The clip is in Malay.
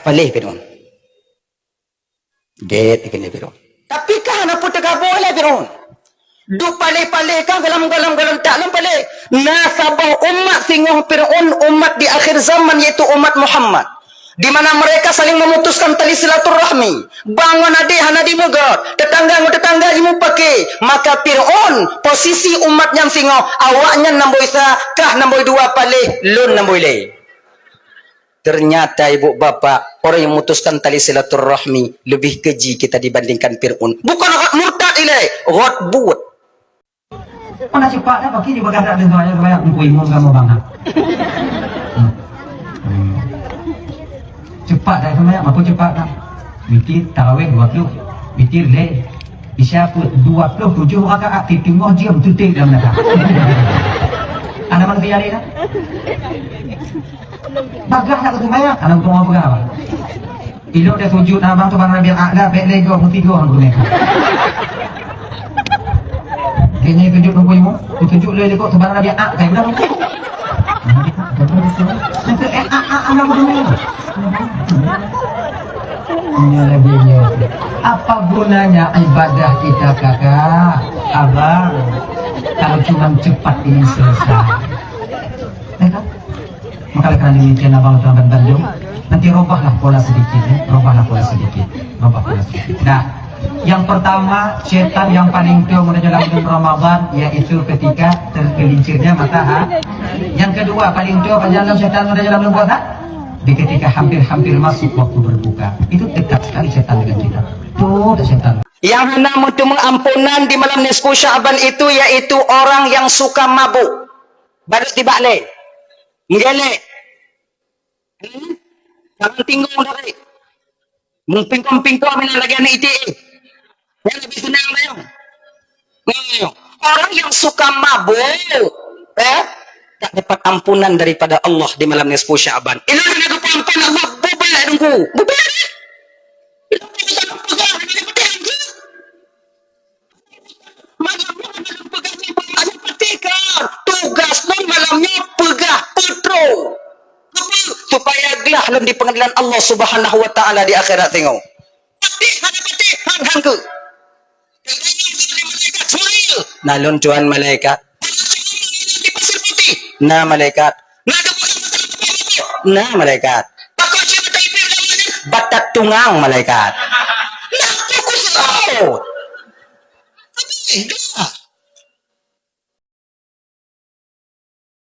palih Fir'aun. Det kini Fir'aun. Tapi kan apa tak boleh Fir'aun? Du palih-palih kan galam-galam tak lam palih. Nasabah umat singoh Fir'aun umat di akhir zaman yaitu umat Muhammad. Di mana mereka saling memutuskan tali silaturahmi. Bangun adik hanadi mugat, tetangga imu pakai. Maka Fir'aun posisi umat yang singo, awaknya namboi kah namboi dua palih, lun namboi leh. Ternyata ibu bapak, orang yang memutuskan tali silaturahmi lebih keji kita dibandingkan Fir'aun. Bukan murtad ilai, buat. Mana cepat dah pakai di bagada dan tuanya banyak kuimung kamu bangga. Cepat dah semuanya, aku cepat dah. Bitir tarawih 20, bitir le. Isya 27 rakaat tengok jam tutik dalam nak. Anak mana tiada dah? Bagah nak semuanya, anak tunggu apa apa? Ilok dah sujud abang tu bang Nabi A'la, baik lego putih dua orang tu ni. Kayaknya tunjuk nombor imu, tunjuk le lekok tu bang Nabi A'la, kayak berapa? Nanti anak berdua. Lebihnya. Apa gunanya ibadah kita kakak, abang, kalau cuma cepat ini selesai? Maka karena demikian abang tuan Tanjung, nanti robahlah pola sedikit, robahlah pola sedikit. Nah, yang pertama setan yang paling tua dalam bulan Ramadan yaitu ketika tergelincirnya matahari. Yang kedua paling tua perjalanan setan dalam bulan puasa di ketika hampir masuk waktu berbuka. Itu dekat sekali setan dengan kita. Tuh setan. Yang hendak mengampunan ampunan di malam nisfu Sya'ban itu yaitu orang yang suka mabuk. Baru tiba le. Ngele. Jangan tinggung dari. Mungpingkong mina lagi anak ite. Yang lebih senang bayang. Orang yang suka mabuk, tak dapat ampunan daripada Allah di malam nisfu Sya'ban. Ini nak ampunan Allah bubal dengku. Bubal. Tugas non malamnya pegah petro supaya gelah dalam di pengadilan Allah Subhanahu wa taala di akhirat tengok. Hang ke. Nalon tuan malaikat. Nah malaikat. Nah malaikat. Batat tungang malaikat. Nah fokus.